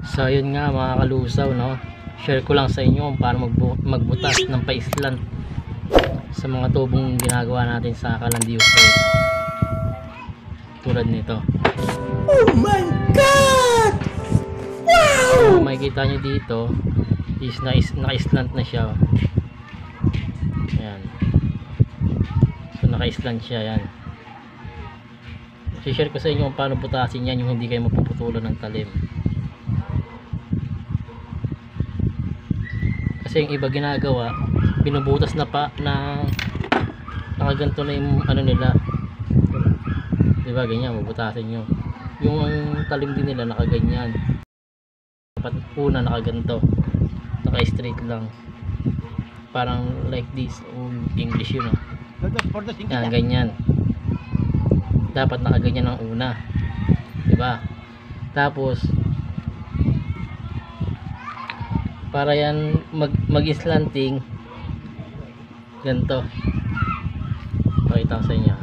So yun nga mga kalusaw, no, share ko lang sa inyo kung paano magbutas ng pa-islant sa mga tubong ginagawa natin sa Kalandiyo Oil, tulad nito. Oh my God! Wow! So makikita nyo dito is naka-islant na siya. Ayan. So naka-islant siya. Ayan. I-share ko sa inyo kung paano butasin yan, yung hindi kayo mapuputulan ng talim. Kasi yung iba ginagawa, binubutas na pa na nakaganto na yung ano nila, diba, ganyan, bubutasin nyo. Yung talim din nila nakaganyan, dapat una nakaganto, naka straight lang, parang like this. English yun, yan, ganyan, dapat nakaganyan ang una, diba? Tapos para yan mag-slanting ganito, pakita ko sa inyo.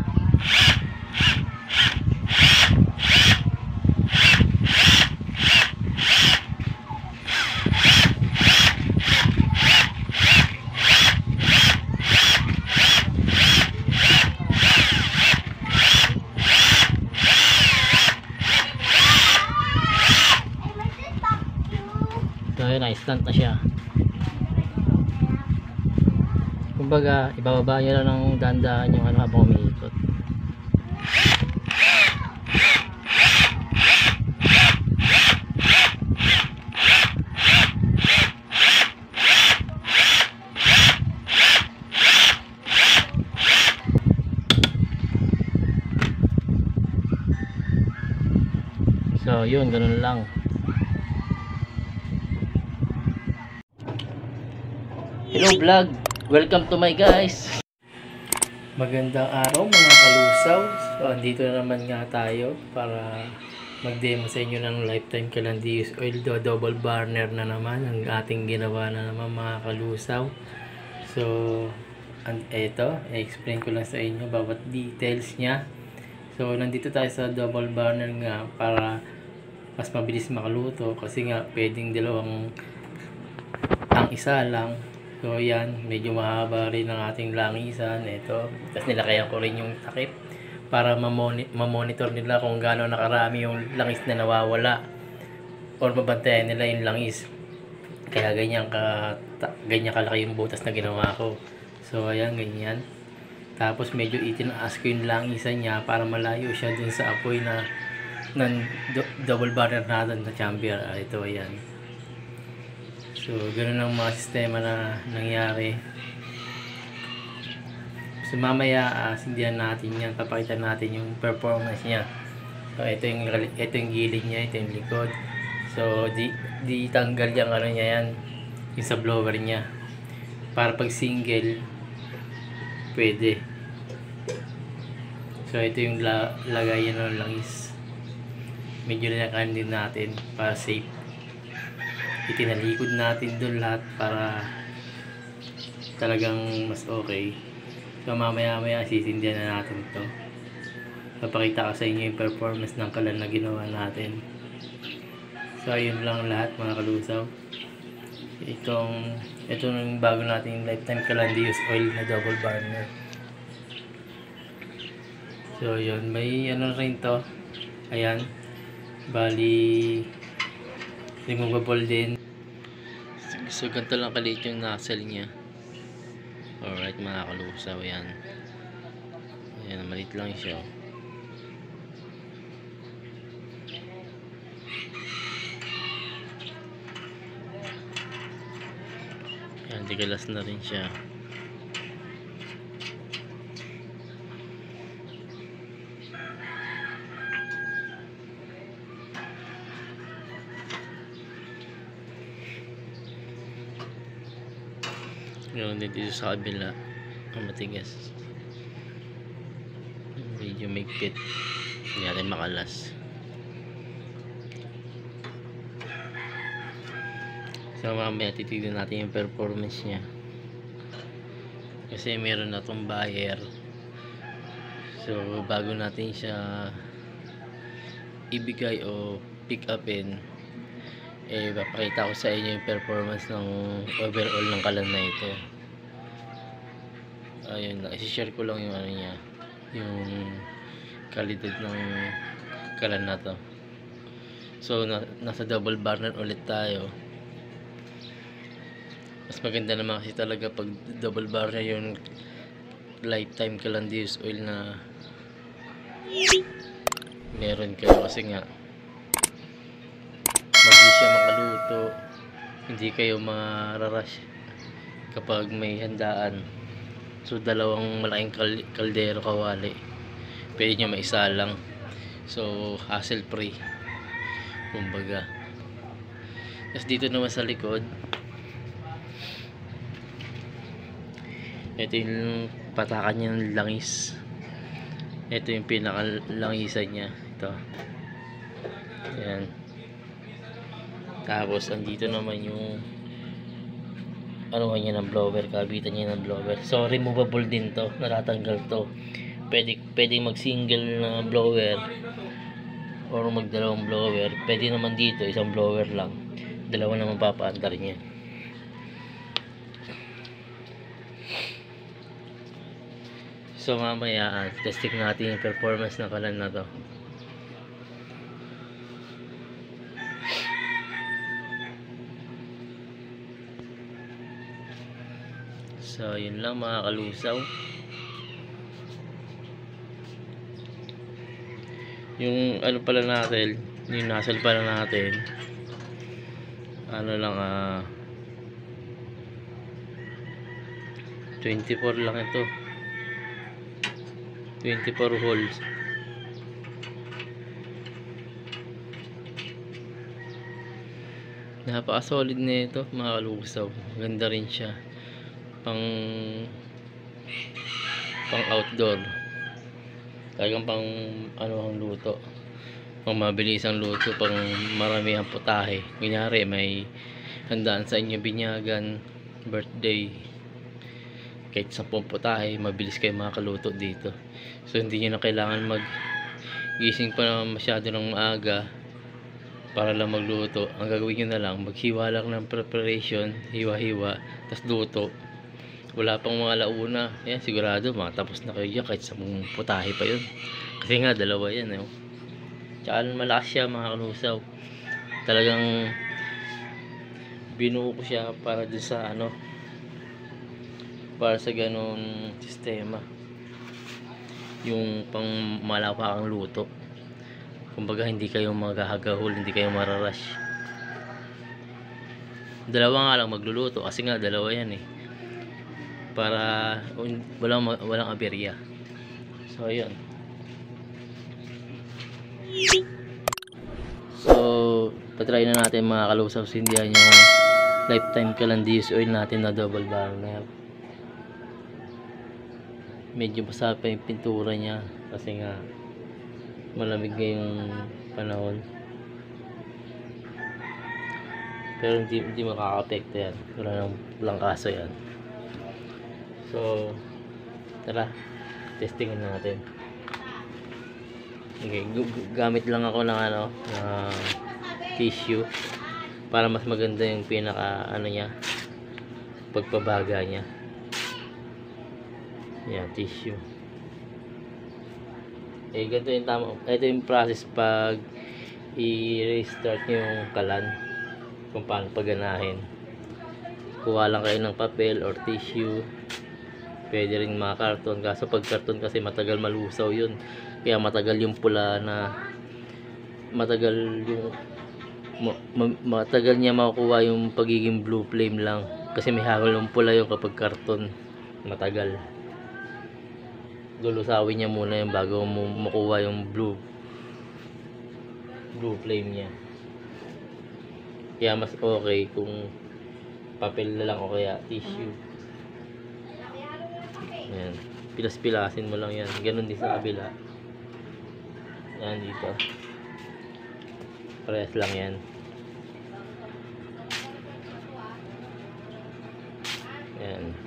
So yun, na-slant na siya. Kumbaga ibababa nyo lang ng dahan-dahan yung ano habang umiikot. So yun, ganun lang. Hello vlog, welcome to my guys. Magandang araw mga kalusaw. So andito na naman nga tayo para mag-demo sa inyo ng Lifetime Kalandiyo Oil double burner na naman ang ating ginawa na naman mga kalusaw. So eto, i-explain ko lang sa inyo bawat details niya. So nandito tayo sa double burner nga para mas mabilis makaluto, kasi nga pwedeng dalawang ang isa lang. So yan, medyo mahaba rin ang ating langisan. Ito, tapos nilakayan ko rin yung takip para mamonitor nila kung gaano nakarami yung langis na nawawala or mabantayan nila yung langis. Kaya ganyan kalaki yung butas na ginawa ko. So ayan, ganyan. Tapos medyo itinaas ko yung langisan niya para malayo siya dun sa apoy na ng double burner natin na chamber. Ito, ayan. So, ganoon ang mga sistema na nangyari. So, mamaya, sindihan natin yan. Papakita natin yung performance niya. So, ito yung gilid niya, ito yung likod. So, di tanggal yung ano niya yan, yung sa blower niya. Para pag single, pwede. So, ito yung lagayan ng langis. Medyo nilakayan din natin para safe. Itinalikod natin doon lahat para talagang mas okay. So mamaya sisindihan na natin ito. Papakita ko sa inyo yung performance ng kalan na ginawa natin. So ayun lang lahat mga kalusaw. Ito yung bago nating Lifetime Kalandiyo Oil na double burner. So yun, may ano rin to. Ayan, bali removable din. So ganito lang kaliit yung nozzle nya. Alright mga kalusaw, yan. Ayan, maliit lang siya. Ayan, tigalas na rin siya. Ganoon din dito sa kabila, ang matigas, medyo migpit, hindi natin makalas. So mamaya titignan natin yung performance nya, kasi meron na tong buyer. So bago natin siya ibigay o pick upin, Papakita ko sa inyo yung performance ng overall ng kalan na ito. Ayun, i-share ko lang yung ano niya, yung kalidad ng kalan na to. So nasa double burner ulit tayo. Mas maganda naman kasi talaga pag double burner yung lifetime Calandius oil na meron kayo, kasi nga mabilis siya makaluto, hindi kayo mararush kapag may handaan. So dalawang malaking kaldero kawali, pwede nyo maisa lang, so hassle free kumbaga. Tapos dito naman sa likod, ito yung patakan niya ng langis. Ito yung pinakalangisan niya, ito. Ayan. Tapos andito naman yung ano niya ng blower, kabitan niya ng blower. So removable din to, natatanggal to. Pwede mag single na blower or magdalawang blower. Pwede naman dito isang blower lang, dalawa naman papaandar niya. So mamaya testing natin yung performance ng kalan na to. So yun lang mga kalusaw. Yung ano pala natin, yung nozzle pala natin, ano lang 24 lang ito, 24 holes. Napaka solid na ito mga kalusaw. Ganda rin siya pang outdoor, talagang pang ano ang luto, pang mabilis ang luto, pang marami ang putahe. Kunyari may handaan sa inyo, binyagan, birthday, kahit 10 putahe, mabilis kayo makakaluto dito. So hindi nyo na kailangan gising pa naman masyado ng maaga para lang magluto. Ang gagawin nyo na lang, maghiwa lang ng preparation, hiwa-hiwa, tas luto. Wala pang mga alauna, yan, sigurado matapos na kayo dyan, kahit 10 putahe pa yun, kasi nga dalawa yan Tsaka malakas siya mga kalusaw. Talagang binuo ko siya para dun sa para sa ganun sistema, yung pang malawakang luto. Kumbaga hindi kayo maghahagahol, hindi kayo mararush. Dalawa nga lang magluluto kasi nga dalawa yan para walang aberya. So ayun. So patry na natin mga kalusaw, sindihan yung lifetime Calandius oil natin na double burner. Medyo basa pa yung pintura niya kasi nga malamig ngayong panahon, pero hindi makaka-apekto yan, walang kaso yan. So tara, testingin natin. Okay, gamit lang ako ng tissue para mas maganda yung pinaka niya, pagpabaga niya. Yan, tissue. Ganito yung tama. Ito yung process pag i-restart nyo yung kalan, kung paano paganahin. Kuha lang kayo ng papel or tissue, pwede rin mga karton. Kaso pag karton kasi matagal malusaw yun, kaya matagal yung pula na matagal niya makukuha yung pagiging blue flame lang, kasi may hawal ng pula yung kapag karton, matagal. Lulusawin niya muna yung bago mo makuha yung blue flame niya. Kaya mas okay kung papel na lang o kaya tissue. Ayan, pilas-pilasin mo lang yan. Ganun din sa kabila. Yan dito, parehas lang yan. Ayan.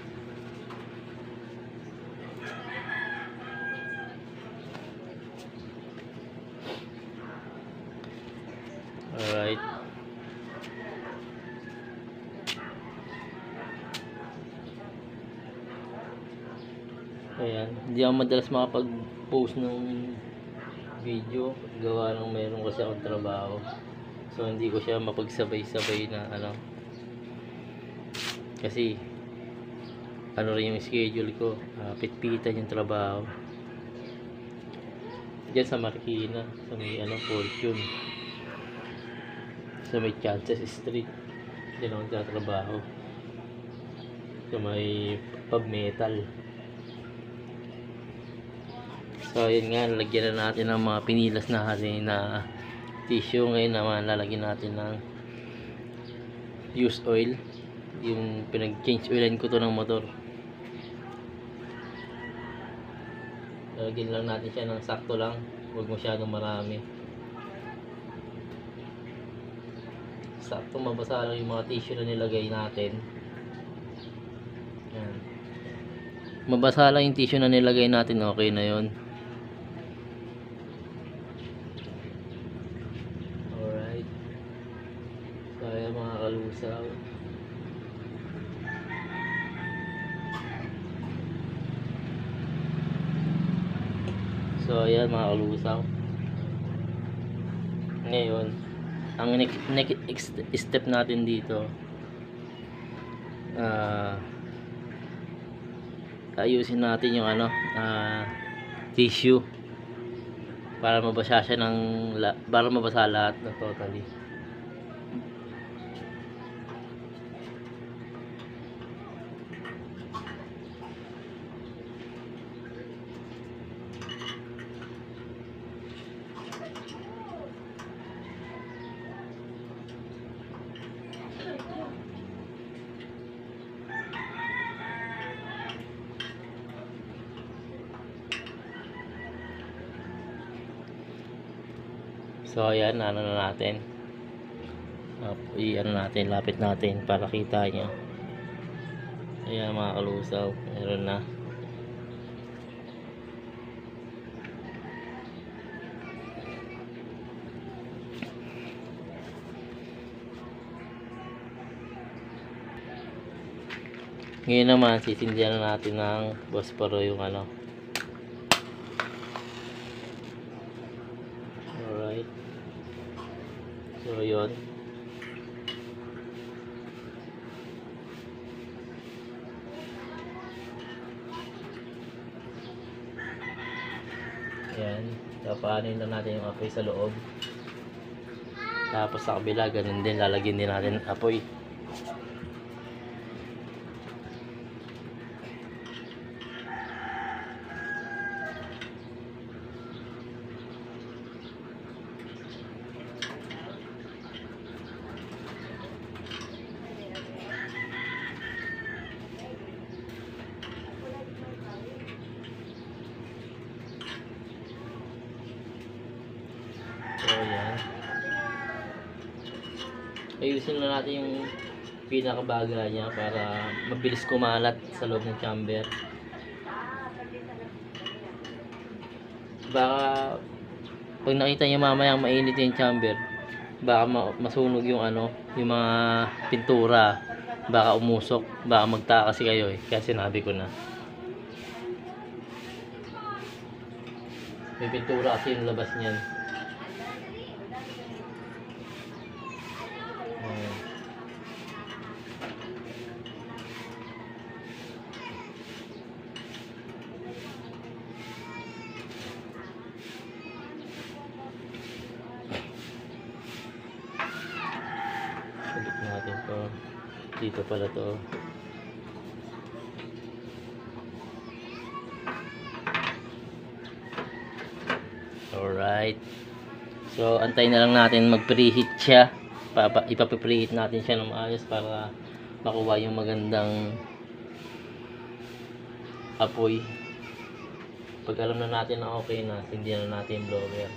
Alright. Ayan, hindi ako madalas makapag-post ng video gawa ng mayroon kasi akong trabaho, so hindi ko siya mapagsabay-sabay na ano, kasi ano rin yung schedule ko, pitpitan yung trabaho dyan sa Marikina, sa may ano, Fortune, sa may Chances Street, dyan ako nagtatrabaho, sa may pub metal. So yun nga, lagyan na natin ng mga pinilas natin na tissue. Ngayon naman lalagyan natin ng used oil, yung pinag-change oilan ko to ng motor. Lalagyan lang natin siya ng sakto lang, huwag masyadong marami, sakto mabasa lang yung mga tissue na nilagay natin. Yan. Mabasa lang yung tissue na nilagay natin, okay na yun. Alright, so ayan mga kalusaw, so ayan mga kalusaw. Ngayon ang next step natin dito, ayusin natin yung ano, tissue para mabasa siya ng para mabasa lahat na totally. So ayan, ano na natin, i-ano natin, lapit natin para kita nyo. Ayan mga kalusaw, meron na. Ngayon naman sisindihan na natin ng bosporo yung ano. Alright, so yun, ayan, tapanin na natin yung apoy sa loob, tapos sa kabila ganun din, lalagyan din natin apoy. So yan, ayusin na natin yung pinakabaga niya para mabilis kumalat sa loob ng chamber. Baka pag nakita niyo mamayang mainit yung chamber, baka masunog yung ano, yung mga pintura, baka umusok, baka magtaka kasi kayo kaya sinabi ko na. May pintura kasi yung labas niyan. Balik natin to. Dito pala to. Alright. So, antayin na lang natin mag-preheat siya. Ipapreheat natin siya ng maayos para makuha yung magandang apoy. Pag alam na natin na okay na, sindihan na natin yung blower.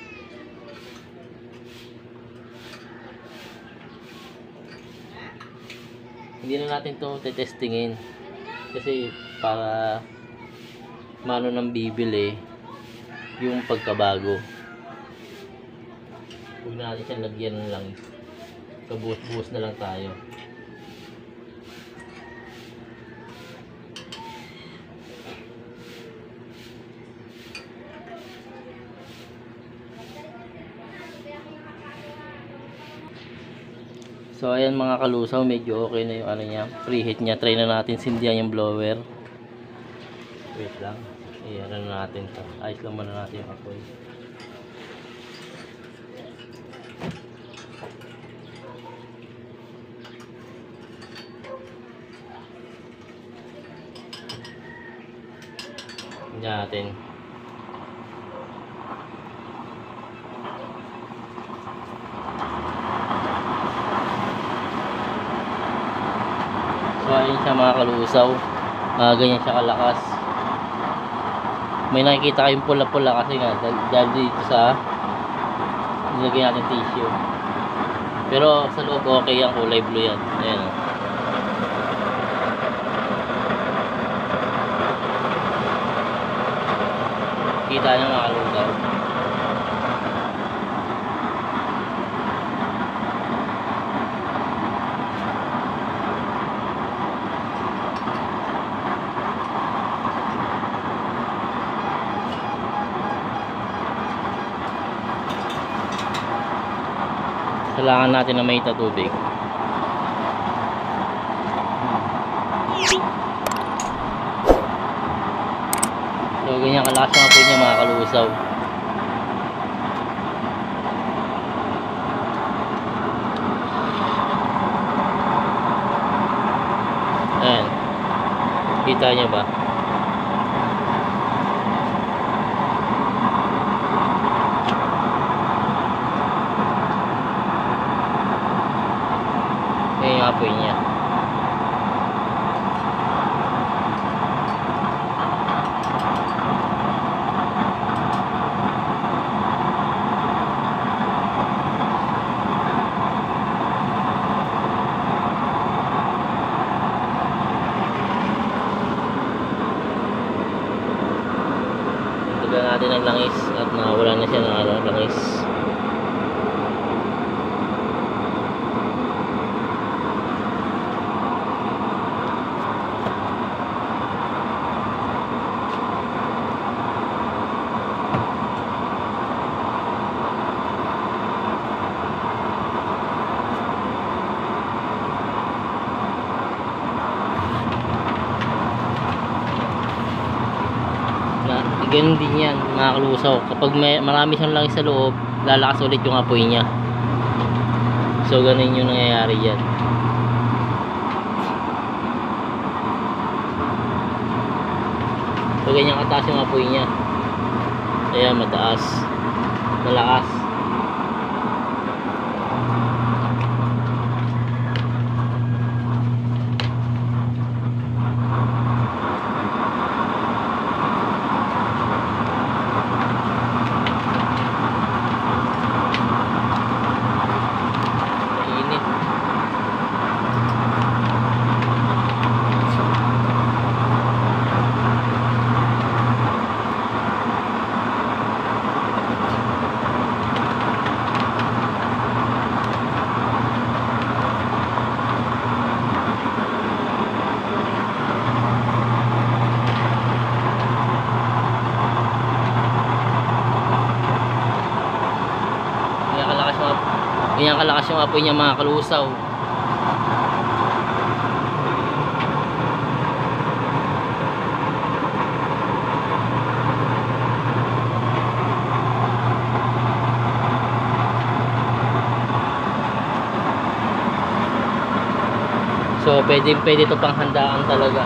Hindi na natin to tetestingin kasi para mano nang bibili yung pagkabago. Huwag na natin siyang lagyan lang, kabuhos-buhos na lang tayo. So ayan mga kalusaw, medyo okay na yung ano niya, preheat niya. Try na natin sindihan yung blower. Wait lang. Ayan na natin to. Ayos lang muna natin yung apoy. Tingnan natin. So ayun siya mga kalusaw. Ganyan siya kalakas. May nakikita kayong pula-pula kasi nga dahil dito sa nilagay natin tissue. Pero sa loob okay yan, kulay blue yan. Ayan o. Kita nyo mga kalusaw. Kailangan natin na may tubig. So ganyan kalakas yung apoy niya mga kalusaw. Ayan. Kita niyo ba? Ayan yung apoy niya. Tagal natin ang langis at nawala na siya ng langis. Ganun din yan mga kalusaw, kapag marami siyang langis sa loob, lalakas ulit yung apoy niya. So ganun yung nangyayari yan. So ganyan kataas yung apoy niya. Ayan, mataas, malakas. Ganyan kalakas yung apoy niya mga kalusaw. So pwede ito pang handaan talaga.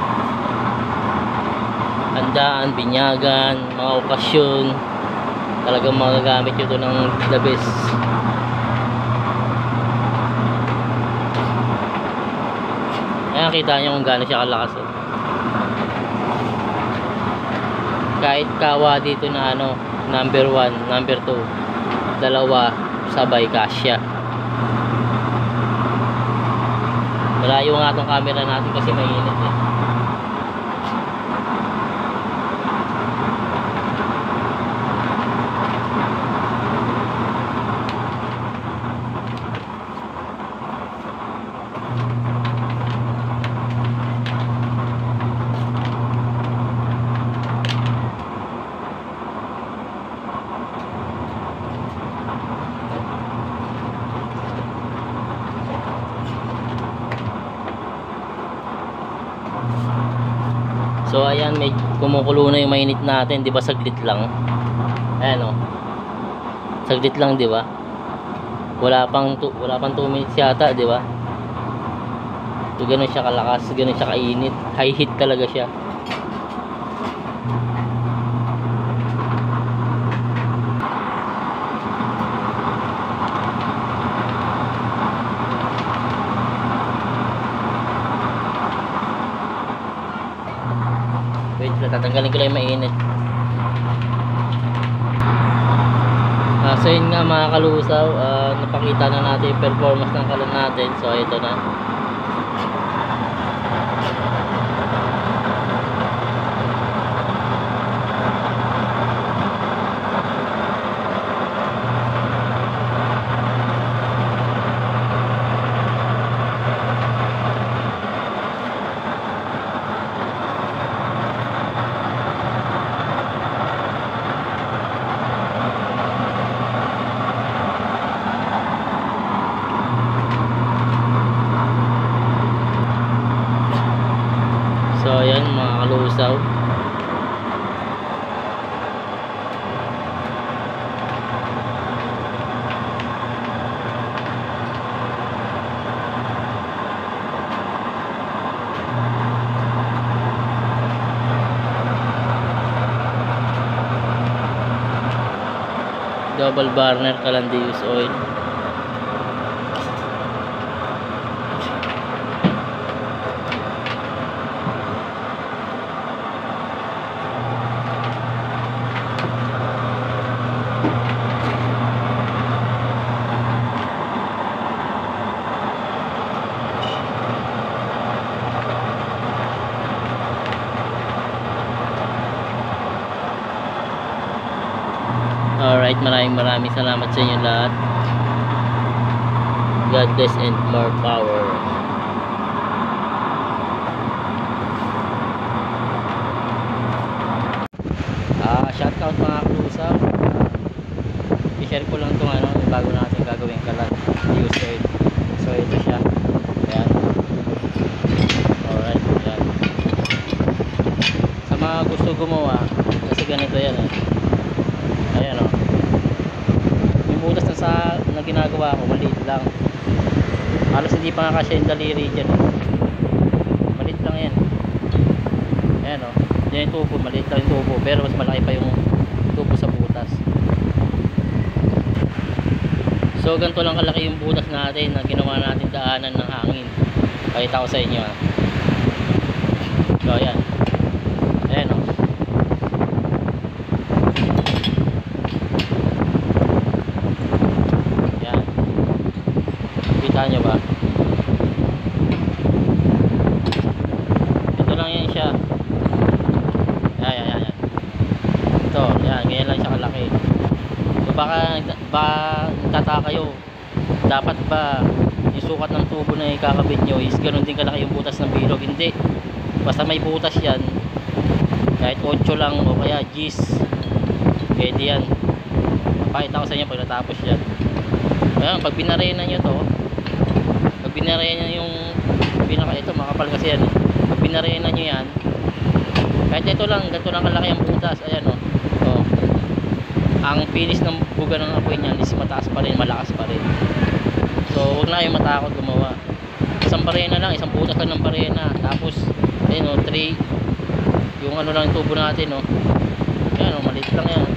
Handaan, binyagan, mga okasyon. Talagang magagamit ito ng the best. Ayan, kita nyo kung gaano siya kalakas. Kahit kawa dito na ano, number 1, number 2, dalawa sabay kasya. Malayo nga itong camera natin kasi mainit eh. So ayan, may kumukulo na yung mainit natin, 'di ba? Saglit lang. Ayan oh. Saglit lang, 'di ba? Wala pang 2 minutes yata, 'di ba? So ganun siya kalakas, ganun siya kainit. High heat talaga siya. Wait lang, tatanggalin ko lang yung mainit. So yun nga mga kalusaw, napakita na natin yung performance ng kalan natin. So ito na. So ayan mga kalusaw. Double burner Calandius oil. Alright, maraming salamat sa inyo lahat. God bless and more power. Shoutout mga kalusaw. I-share ko lang itong bago natin gagawin kalan. Use oil. So ito siya. Ayan. Alright, ayan. Sa mga gusto gumawa, kasi ganito yan eh. Ayan o. Yung butas na ginagawa ko, maliit lang. Halos hindi pa nga kasya yung daliri dyan eh. Maliit lang yan. Ayan o. Yan yung tubo, maliit lang yung tubo. Pero mas malaki pa yung tubo sa butas. So ganito lang kalaki yung butas natin na ginawa natin daanan ng hangin. Pakita ko sa inyo ha. So ayan. Ayan o. Kita nyo ba? Ito lang yan siya. Ayan. Ito, yan, ganyan lang siya kalaki. So baka nagtataka kayo, dapat ba yung sukat ng tubo na ikakabit nyo is ganun din kalaki yung butas ng bilog? Hindi. Basta may butas yan, kahit 8 lang o kaya G's, pwede yan. Pakita ko sa inyo pag natapos yan. Ayan, pag binarena nyo to, binarena yung ito makapal kasi yan eh. Pag binarena nyo yan, kahit ito lang, ganito lang kalaki ang butas. Ayan o. Oh. Ang finish ng buga ng apoy niyan is mataas pa rin, malakas pa rin. So huwag na kayong matakot gumawa. Isang barena lang, isang butas lang ng barena. Tapos ayun o, 3 yung lang yung tubo natin o. Ayan o, maliit lang yan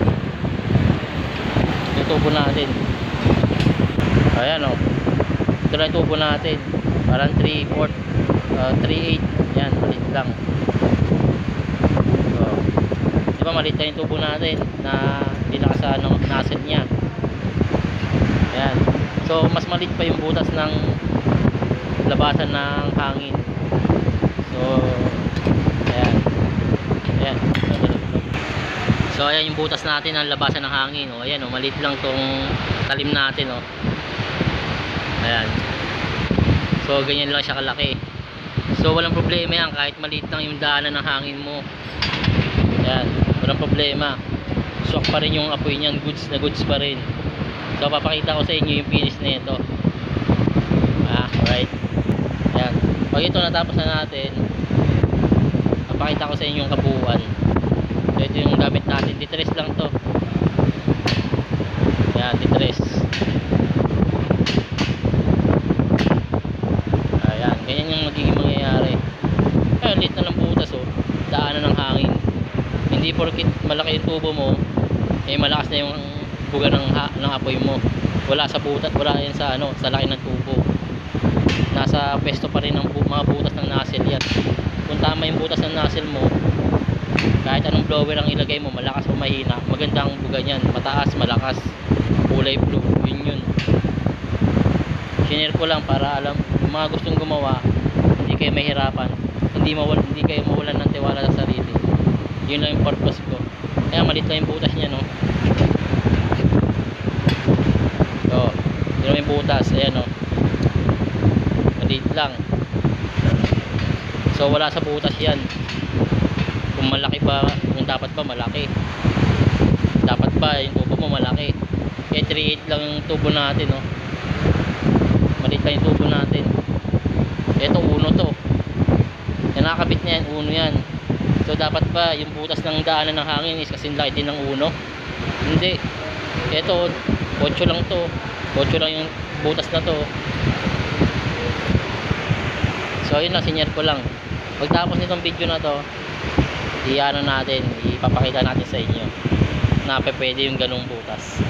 yung tubo natin. Ayan o, ito lang yung tubo natin, parang 3/4 3/8, yan, maliit lang. So diba maliit lang yung tubo natin na dinakasan ng nasil nya. Ayan, so mas maliit pa yung butas ng labasan ng hangin. So ayan. So ayan yung butas natin ng labasan ng hangin. O ayan o, maliit lang tong talim natin o. Ayan. So ganyan lang siya kalaki. So walang problema yan kahit maliit lang yung daanan ng hangin mo. Ayan, walang problema. Swak pa rin yung apoy niyan, goods na goods pa rin. So papakita ko sa inyo yung finish na ito. Alright. Ayan. Pag ito natapos na natin, papakita ko sa inyo yung kabuuan. So ito yung gamit natin, titres lang to. Ayan, titres. Ayan, ganyan yung magiging mangyayari. Ayan, lit na ng butas oh, daanan ng hangin. Hindi porkit malaki yung tubo mo eh malakas na yung buga ng apoy mo. Wala sa butas, wala yan sa ano, sa laki ng tubo. Nasa pwesto pa rin ng mga butas ng nozzle yan. Kung tama yung butas ng nozzle mo, kahit anong blower ang ilagay mo, malakas o mahina, maganda ang buga niyan. Mataas, malakas, kulay blue, yun. Shinare ko lang para alam, yung mga gustong gumawa, hindi kayo mahirapan, hindi kayo mawalan ng tiwala sa sarili. Yun lang yung purpose ko. Kaya maliit lang yung butas niya, no? So, yun lang yung butas, ayan, no? Maliit lang. So wala sa butas yan. Kung malaki ba, kung dapat ba malaki, dapat ba yung tubo mo malaki. Kaya 3/8 lang yung tubo natin, no? Maliit lang yung tubo natin. Ito uno to, yan nakakabit niya yan, uno yan. So dapat ba yung butas ng daanan ng hangin is kasing laki din ng uno? Hindi. Ito 8 lang to, 8 lang yung butas na to. So yun lang, sinyer ko lang. Pagtapos nitong video na to, ipapakita natin sa inyo na pwede yung ganung butas.